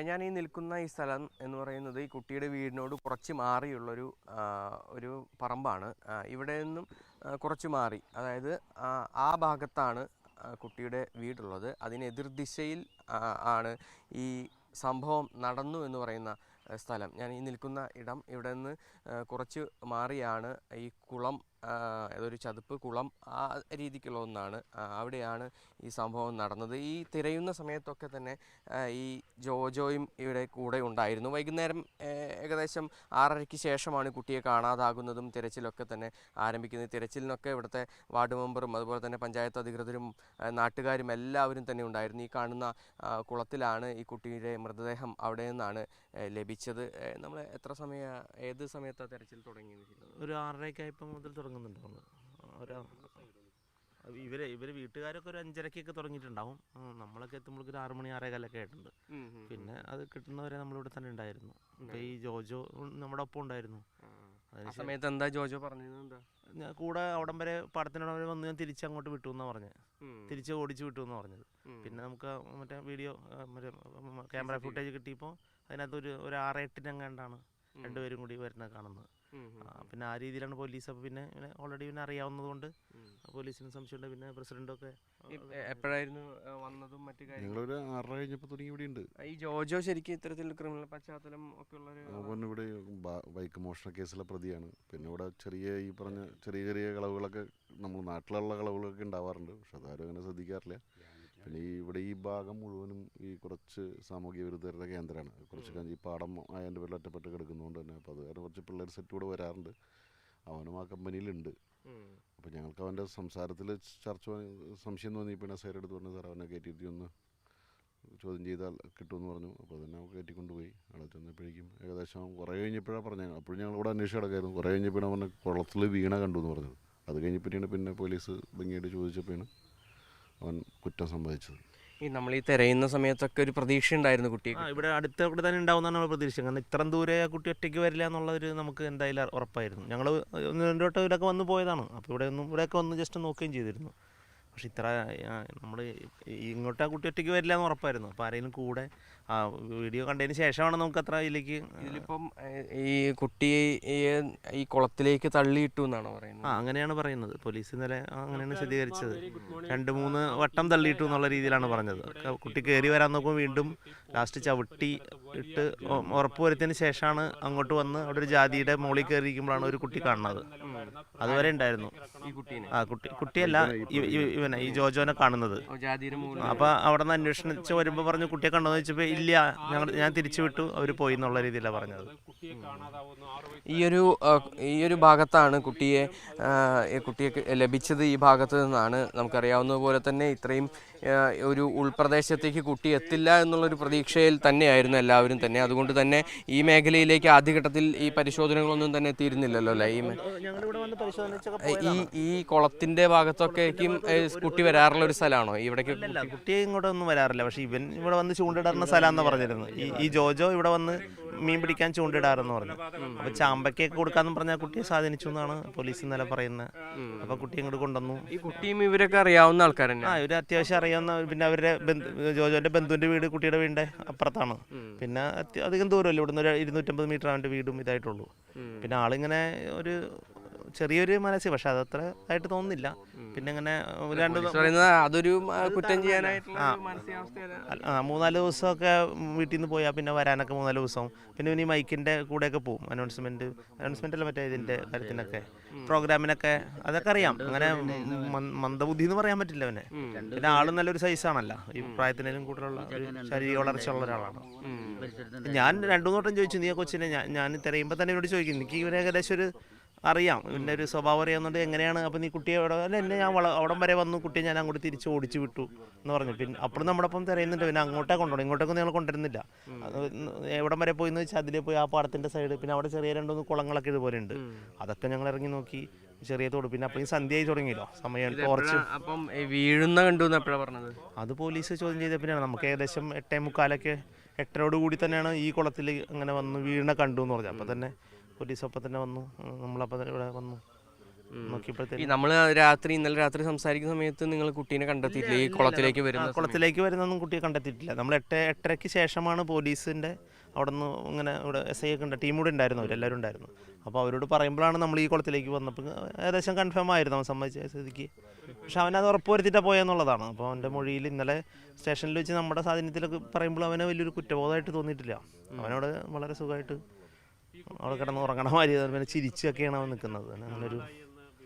ഞാൻ ഈ നിൽക്കുന്ന ഈ സ്ഥലം എന്ന് പറയുന്നത് ഈ കുട്ടിയുടെ വീടിനോട് കുറച്ച് മാറിയുള്ളൊരു ഒരു പറമ്പാണ്. ഇവിടെ നിന്നും കുറച്ച് മാറി, അതായത് ആ ഭാഗത്താണ് കുട്ടിയുടെ വീടുള്ളത്. അതിന് എതിർദിശയിൽ ആണ് ഈ സംഭവം നടന്നു എന്ന് പറയുന്ന സ്ഥലം. ഞാൻ ഈ നിൽക്കുന്ന ഇടം ഇവിടെ നിന്ന് കുറച്ച് മാറിയാണ് ഈ കുളം, ഏതൊരു ചതുപ്പ് കുളം ആ രീതിക്കുള്ള ഒന്നാണ്. അവിടെയാണ് ഈ സംഭവം നടന്നത്. ഈ തിരയുന്ന സമയത്തൊക്കെ തന്നെ ഈ ജോജോയും ഇവിടെ കൂടെ ഉണ്ടായിരുന്നു. വൈകുന്നേരം ഏകദേശം 6:30-ക്ക് ശേഷമാണ് കുട്ടിയെ കാണാതാകുന്നതും തിരച്ചിലൊക്കെ തന്നെ ആരംഭിക്കുന്നത്. തിരച്ചിലിനൊക്കെ ഇവിടുത്തെ വാർഡ് മെമ്പറും അതുപോലെ തന്നെ പഞ്ചായത്ത് അധികൃതരും നാട്ടുകാരും എല്ലാവരും തന്നെ ഉണ്ടായിരുന്നു. ഈ കാണുന്ന കുളത്തിലാണ് ഈ കുട്ടിയുടെ മൃതദേഹം അവിടെ നിന്നാണ് ലഭിച്ചത്. നമ്മൾ ഏത് സമയത്താണ് തിരച്ചിൽ തുടങ്ങിയത്? ഒരു 6:30 മുതൽ തുടങ്ങുന്നുണ്ടാവും. ഇവര് വീട്ടുകാരൊക്കെ ഒരു 5:30-ക്കൊക്കെ തുടങ്ങിയിട്ടുണ്ടാവും. നമ്മളൊക്കെ എത്തുമ്പോഴേക്കും ഒരു 6 മണി 6:15 ആയിട്ടുണ്ട്. പിന്നെ അത് കിട്ടുന്നവരെ നമ്മളിവിടെ തന്നെ ഉണ്ടായിരുന്നു. ഈ ജോജോ നമ്മുടെ ഒപ്പം ഉണ്ടായിരുന്നു. സമയത്ത് എന്താ ജോജോ പറഞ്ഞത്? ഞാൻ കൂടെ അവിടം വരെ പാടത്തിനോട് വരെ വന്ന് ഞാൻ തിരിച്ച് അങ്ങോട്ട് വിട്ടു എന്നാണ് പറഞ്ഞത്. തിരിച്ച് ഓടിച്ച് വിട്ടു എന്നാണ് പറഞ്ഞത്. പിന്നെ നമുക്ക് മറ്റേ വീഡിയോ ക്യാമറ ഫുട്ടേജ് കിട്ടിയപ്പോൾ അതിനകത്ത് ഒരു 6-8 രണ്ടുപേരും കൂടി വരുന്നത് കാണുന്നത്. പിന്നെ ആ രീതിയിലാണ് പോലീസ്. അപ്പോൾ പിന്നെ ഓൾറെഡി പിന്നെ അറിയാവുന്നത് കൊണ്ട് പോലീസിന് സംശയമുണ്ട്. പിന്നെ പ്രസിഡന്റൊക്കെ എപ്പോഴായിരുന്നു വന്നതും മറ്റു കാര്യങ്ങളും? 6:30 കഴിഞ്ഞപ്പോൾ തുടങ്ങി ഇവിടെ ഉണ്ട്. ഈ ജോജോ ശരിക്കും ഇത്തരത്തിൽ ക്രിമിനൽ പശ്ചാത്തലം ഒക്കെ ഉള്ളൊരു ഇവിടെ ബൈക്ക് മോഷണ കേസിലെ പ്രതിയാണ്. പിന്നെ ഇവിടെ ഈ പറഞ്ഞ ചെറിയ കളവുകളൊക്കെ നമ്മൾ നാട്ടിലുള്ള കളവുകളൊക്കെ ഉണ്ടാവാറുണ്ട്. പക്ഷെ അതാരും അങ്ങനെ ശ്രദ്ധിക്കാറില്ല. പിന്നെ ഇവിടെ ഈ ഭാഗം മുഴുവനും ഈ കുറച്ച് സാമൂഹ്യ വിരുദ്ധരുടെ കേന്ദ്രമാണ്. കുറച്ച് ഈ പാടം അതിൻ്റെ പേരിൽ ഒറ്റപ്പെട്ട് കിടക്കുന്നതുകൊണ്ട് തന്നെ അപ്പോൾ അത് കാരണം കുറച്ച് പിള്ളേർ സെറ്റ് കൂടെ വരാറുണ്ട്. അവനും ആ കമ്പനിയിലുണ്ട്. അപ്പോൾ ഞങ്ങൾക്ക് അവൻ്റെ സംസാരത്തിൽ സംശയം തോന്നി. പിന്നെ സാർ എടുത്ത് പറഞ്ഞു, സാർ അവനെ കയറ്റിയിട്ട് ഒന്ന് ചോദ്യം ചെയ്താൽ കിട്ടുമെന്ന് പറഞ്ഞു. അപ്പോൾ തന്നെ അവൻ കയറ്റിക്കൊണ്ടുപോയി. അവിടെ ചെന്നപ്പോഴേക്കും ഏകദേശം കുറേ കഴിഞ്ഞപ്പോഴാണ് പറഞ്ഞത്. അപ്പോഴും ഞങ്ങൾ ഇവിടെ അന്വേഷിച്ച് കിടക്കായിരുന്നു. കുറേ കഴിഞ്ഞപ്പോഴാണ് അവനെ കുളത്തിൽ വീണ കണ്ടു എന്ന് പറഞ്ഞത്. അത് കഴിഞ്ഞപ്പോഴാണ് പിന്നെ പോലീസ് ഭംഗിയായിട്ട് ചോദിച്ചപ്പോഴാണ് അവൻ കുറ്റം സംഭവിച്ചത്. നമ്മൾ ഈ തിരയുന്ന സമയത്തൊക്കെ ഒരു പ്രതീക്ഷ ഉണ്ടായിരുന്നു കുട്ടി ഇവിടെ അടുത്ത തന്നെ ഉണ്ടാവുന്നതാണ് നമ്മൾ പ്രതീക്ഷിച്ചത്. കാരണം ഇത്രയും ദൂരെ ആ കുട്ടി ഒറ്റയ്ക്ക് വരില്ല എന്നുള്ളതൊരു നമുക്ക് എന്തായാലും ഉറപ്പായിരുന്നു. ഞങ്ങൾ 1-2 വട്ടം ഇവിടെയൊക്കെ വന്ന് പോയതാണ്. അപ്പോൾ ഇവിടെയൊക്കെ വന്ന് ജസ്റ്റ് നോക്കുകയും ചെയ്തിരുന്നു. പക്ഷെ നമ്മൾ ഇങ്ങോട്ട് ആ കുട്ടി ഒറ്റയ്ക്ക് വരില്ല എന്ന് ഉറപ്പായിരുന്നു. അപ്പോൾ ആരെങ്കിലും കൂടെ വീഡിയോ കണ്ടതിന് ശേഷമാണ് നമുക്ക് അത്ര ഇതിലിപ്പം ഈ കുട്ടിയെ ഈ കുളത്തിലേക്ക് തള്ളിയിട്ടു എന്നാണ് പറയുന്നത്. അങ്ങനെയാണ് പറയുന്നത്. പോലീസ് ഇന്നലെ അങ്ങനെയാണ് സ്ഥിരീകരിച്ചത്. 2-3 വട്ടം തള്ളിയിട്ടു എന്നുള്ള രീതിയിലാണ് പറഞ്ഞത്. കുട്ടി കയറി വരാൻ നോക്കുമ്പോൾ വീണ്ടും ലാസ്റ്റ് ചവിട്ടി ഇട്ട് ഉറപ്പ് വരുത്തിയതിന് ശേഷമാണ് അങ്ങോട്ട് വന്ന് അവിടെ ഒരു ജാതിയുടെ മുകളിൽ കയറിയിരിക്കുമ്പോഴാണ് ഒരു കുട്ടി കാണുന്നത്. അതുവരെ ഉണ്ടായിരുന്നു. കുട്ടിയല്ല, ഈ ജോജോനെ കാണുന്നത്. അപ്പൊ അവിടെ നിന്ന് അന്വേഷിച്ച് വരുമ്പോൾ പറഞ്ഞു കുട്ടിയെ കണ്ടോന്ന് ചോദിച്ചപ്പോ ഇല്ല, ഞാൻ തിരിച്ചു വിട്ടു, അവർ പോയി എന്നുള്ള രീതിയിലാണ് പറഞ്ഞത്. ഈ ഒരു ഭാഗത്താണ് കുട്ടിയെ ലഭിച്ചത്. ഈ ഭാഗത്ത് നിന്നാണ്. നമുക്കറിയാവുന്നതുപോലെ തന്നെ ഇത്രയും ഒരു ഉൾപ്രദേശത്തേക്ക് കുട്ടി എത്തില്ല എന്നുള്ളൊരു പ്രതീക്ഷയിൽ തന്നെയായിരുന്നു എല്ലാവരും തന്നെ. അതുകൊണ്ട് തന്നെ ഈ മേഖലയിലേക്ക് ആദ്യഘട്ടത്തിൽ ഈ പരിശോധനകളൊന്നും തന്നെ എത്തിയിരുന്നില്ലല്ലോ അല്ലേ? ഈ കുളത്തിന്റെ ഭാഗത്തൊക്കെയും കുട്ടി വരാറുള്ള ഒരു സ്ഥലമാണോ ഇവിടേക്ക്? കുട്ടി ഇങ്ങോട്ടൊന്നും വരാറില്ല. പക്ഷെ ഇവൻ ഇവിടെ വന്ന് ചൂണ്ടിടാറുന്ന സ്ഥലമാണെന്ന് പറഞ്ഞിരുന്നു. ഈ ജോജോ ഇവിടെ വന്ന് മീൻ പിടിക്കാൻ ചൂണ്ടിടാറെന്ന് പറഞ്ഞു. അപ്പൊ ചാമ്പക്കൊക്കെ കൊടുക്കാന്ന് പറഞ്ഞാൽ കുട്ടിയെ സ്വാധീനിച്ചു എന്നാണ് പോലീസ് ഇന്നലെ പറയുന്നത്. അപ്പൊ കുട്ടി ഇങ്ങോട്ട് കൊണ്ടുവന്നു. ഈ കുട്ടിയും ഇവരൊക്കെ അറിയാവുന്ന ആൾക്കാരാണ്. ഇവര് അത്യാവശ്യം അറിയാവുന്ന. പിന്നെ അവരുടെ ജോജോന്റെ ബന്ധുവിന്റെ വീട് കുട്ടിയുടെ വീടിന്റെ അപ്പുറത്താണ്. പിന്നെ അധികം ദൂരമല്ല, ഇവിടുന്ന് ഒരു 250 മീറ്റർ അവന്റെ വീടും ഇതായിട്ടുള്ളൂ. പിന്നെ ആളിങ്ങനെ ഒരു ചെറിയൊരു മനസ്സ്, പക്ഷെ അതത്ര ആയിട്ട് തോന്നുന്നില്ല. പിന്നെ ഇങ്ങനെ അതൊരു കുറ്റം ചെയ്യാനായിട്ട് 3-4 ദിവസമൊക്കെ വീട്ടിൽ നിന്ന് പോയാൽ പിന്നെ വരാനൊക്കെ 3-4 ദിവസം. പിന്നെ ഈ മൈക്കിന്റെ കൂടെയൊക്കെ പോകും. അനൗൺസ്മെന്റ് അല്ല, മറ്റേ ഇതിന്റെ കാര്യത്തിനൊക്കെ പ്രോഗ്രാമിനൊക്കെ അതൊക്കെ അറിയാം. അങ്ങനെ മന്ദബുദ്ധി എന്ന് പറയാൻ പറ്റില്ല അവനെ. പിന്നെ ആള് നല്ലൊരു സൈസാണല്ലോ, ഈ പ്രായത്തിനും കൂടുതലുള്ള ശാരീരിക വളർച്ചയുള്ള ഒരാളാണ്. ഞാൻ 2-3 വട്ടം ചോദിച്ചു, നീ കൊച്ചിനെ ഞാൻ തിരയുമ്പോൾ തന്നെ എന്നോട് ചോദിക്കും, എനിക്ക് ഇവരെ ഏകദേശം ഒരു അറിയാം, ഇതിൻ്റെ ഒരു സ്വഭാവം അറിയാവുന്നുണ്ട് എങ്ങനെയാണ്. അപ്പോൾ നീ കുട്ടിയെ എന്നെ ഞാൻ അവിടം വരെ വന്നു, കുട്ടിയെ ഞാൻ അങ്ങോട്ട് തിരിച്ച് ഓടിച്ചു വിട്ടു എന്ന് പറഞ്ഞു. പിന്നെ അപ്പോഴും നമ്മുടെ ഒപ്പം തിരയുന്നുണ്ട്. പിന്നെ അങ്ങോട്ടേ കൊണ്ടുപോകണം, ഇങ്ങോട്ടൊക്കെ ഞങ്ങൾ കൊണ്ടുവരുന്നില്ല. എവിടം വരെ പോയി എന്ന് വെച്ചാൽ അതിൽ പോയി ആ പാടത്തിൻ്റെ സൈഡ്, പിന്നെ അവിടെ ചെറിയ 2-3 കുളങ്ങളൊക്കെ ഇതുപോലെ ഉണ്ട്. അതൊക്കെ ഞങ്ങൾ ഇറങ്ങി നോക്കി, ചെറിയ തോട്. പിന്നെ അപ്പോഴും സന്ധ്യയായി തുടങ്ങിയല്ലോ, സമയം കുറച്ച്. അപ്പം വീഴുന്ന കണ്ടു എപ്പോഴാണ് പറഞ്ഞത്? അത് പോലീസ് ചോദ്യം ചെയ്ത പിന്നെയാണ്. നമുക്ക് ഏകദേശം 8:45 8:00 തന്നെയാണ് ഈ കുളത്തിൽ അങ്ങനെ വന്ന് വീണ കണ്ടു എന്ന് പറഞ്ഞത്. അപ്പോൾ തന്നെ പോലീസ് ഒപ്പം തന്നെ വന്നു. നമ്മളപ്പോൾ ഇവിടെ വന്നു. ഈ നോക്കിയപ്പോഴത്തേക്കും നമ്മൾ ഇന്നലെ രാത്രി സംസാരിക്കുന്ന സമയത്ത് നിങ്ങൾ കുട്ടീനെ കണ്ടെത്തിയിട്ടില്ല ഈ കുളത്തിലേക്ക് വരുന്ന കുളത്തിലേക്ക് വരുന്നൊന്നും കുട്ടിയെ കണ്ടെത്തിയിട്ടില്ല. നമ്മൾ 8:30 ശേഷമാണ് പോലീസിൻ്റെ അവിടെ നിന്ന് ഇങ്ങനെ ഇവിടെ SI ഒക്കെ ഉണ്ട്, ടീം കൂടെ ഉണ്ടായിരുന്നു, അവരെല്ലാവരും ഉണ്ടായിരുന്നു. അപ്പോൾ അവരോട് പറയുമ്പോഴാണ് നമ്മൾ ഈ കുളത്തിലേക്ക് വന്നപ്പോൾ ഏകദേശം കൺഫേം ആയിരുന്നു അവൻ സമ്മതിച്ച സ്ഥിതിക്ക്. പക്ഷെ അവനത് ഉറപ്പ് വരുത്തിയിട്ടാണ് പോയെന്നുള്ളതാണ്. അപ്പോൾ അവൻ്റെ മൊഴിയിൽ ഇന്നലെ സ്റ്റേഷനിൽ വെച്ച് നമ്മുടെ സാധനത്തിലൊക്കെ പറയുമ്പോൾ അവനെ വലിയൊരു കുറ്റബോധമായിട്ട് തോന്നിയിട്ടില്ല. അവനോട് വളരെ സുഖമായിട്ട് അവിടെ കിടന്ന് ഉറങ്ങണ മാതിരി പിന്നെ ചിരിച്ചൊക്കെയാണ് അവൻ നിൽക്കുന്നത്. അങ്ങനൊരു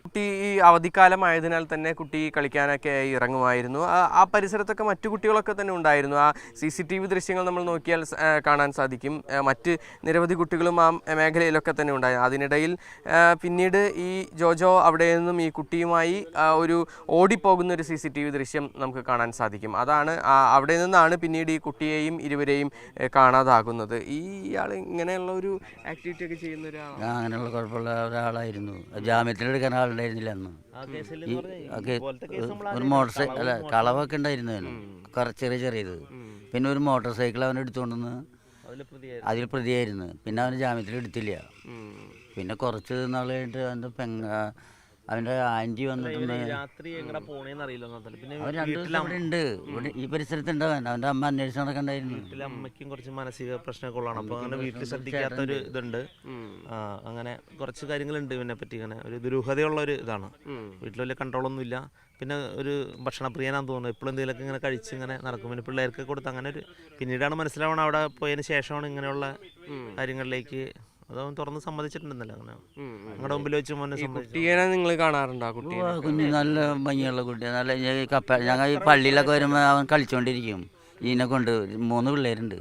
കുട്ടി ഈ അവധിക്കാലമായതിനാൽ തന്നെ കുട്ടി കളിക്കാനൊക്കെ ഇറങ്ങുമായിരുന്നു. ആ പരിസരത്തൊക്കെ മറ്റു കുട്ടികളൊക്കെ തന്നെ ഉണ്ടായിരുന്നു. ആ CCTV ദൃശ്യങ്ങൾ നമ്മൾ നോക്കിയാൽ കാണാൻ സാധിക്കും. മറ്റ് നിരവധി കുട്ടികളും ആ മേഖലയിലൊക്കെ തന്നെ ഉണ്ടായിരുന്നു. അതിനിടയിൽ പിന്നീട് ഈ ജോജോ അവിടെ നിന്നും ഈ കുട്ടിയുമായി ഒരു ഓടിപ്പോകുന്ന ഒരു CCTV ദൃശ്യം നമുക്ക് കാണാൻ സാധിക്കും. അതാണ് അവിടെ നിന്നാണ് പിന്നീട് ഈ കുട്ടിയെയും ഇരുവരെയും കാണാതാകുന്നത്. ഇയാൾ ഇങ്ങനെയുള്ള ഒരു ആക്ടിവിറ്റി ഒക്കെ ചെയ്യുന്ന ഒരാളാണ്. അങ്ങനെയുള്ള കുഴപ്പമുള്ള ഒരാളായിരുന്നു. ജാമ്യത്തിലെടുക്കാൻ ആളുണ്ടായിരുന്നില്ല അന്ന്. ഒരു മോട്ടോർ സൈക്കിൾ അല്ല കളവൊക്കെ ഉണ്ടായിരുന്നു അവന്, ചെറിയത്. പിന്നെ ഒരു മോട്ടോർ സൈക്കിൾ അവൻ എടുത്തുകൊണ്ടെന്ന് അതിൽ പ്രതിയായിരുന്നു. പിന്നെ അവന് ജാമ്യത്തിൽ എടുത്തില്ല. പിന്നെ കുറച്ച് നാൾ കഴിഞ്ഞിട്ട് അവൻ്റെ ആൻറ്റി വന്നിട്ടുണ്ട്. അവൻ 2 ദിവസം അവിടെ ഉണ്ട്, ഇവിടെ ഈ പരിസരത്തുണ്ടാവാൻ. അവൻ്റെ അമ്മ അന്വേഷിച്ച് നടക്കണ്ടായിരുന്നു. വീട്ടിലെ അമ്മയ്ക്കും കുറച്ച് മാനസിക പ്രശ്നമൊക്കെ ഉള്ളതാണ്. അപ്പോൾ അങ്ങനെ വീട്ടിൽ ശ്രദ്ധിക്കാത്തൊരു ഇതുണ്ട്. അങ്ങനെ കുറച്ച് കാര്യങ്ങളുണ്ട് ഇവനെ പറ്റി. ഇങ്ങനെ ഒരു ദുരൂഹതയുള്ള ഒരു ഇതാണ്. വീട്ടിൽ വലിയ കൺട്രോളൊന്നും ഇല്ല. പിന്നെ ഒരു ഭക്ഷണപ്രിയനാന്ന് തോന്നുന്നു. എപ്പോഴും എന്തെങ്കിലുമൊക്കെ ഇങ്ങനെ കഴിച്ച് ഇങ്ങനെ നടക്കും. പിന്നെ പിള്ളേർക്ക് കൊടുത്ത് അങ്ങനെ ഒരു പിന്നീടാണ് മനസ്സിലാവണം അവിടെ പോയതിന് ശേഷമാണ് ഇങ്ങനെയുള്ള കാര്യങ്ങളിലേക്ക് അതവൻ തുറന്ന് സമ്മതിച്ചിട്ടുണ്ടെന്നല്ലോ. അങ്ങനെ ഞങ്ങളുടെ മുമ്പിൽ വെച്ച് മോനെ കുട്ടിയെ നിങ്ങൾ കാണാറുണ്ടോ? കുഞ്ഞ് നല്ല ഭംഗിയുള്ള കുട്ടി, നല്ല ഞങ്ങൾ ഈ പള്ളിയിലൊക്കെ വരുമ്പോൾ അവൻ കളിച്ചുകൊണ്ടിരിക്കും. ഇതിനെ കൊണ്ട് 3 പിള്ളേരുണ്ട്.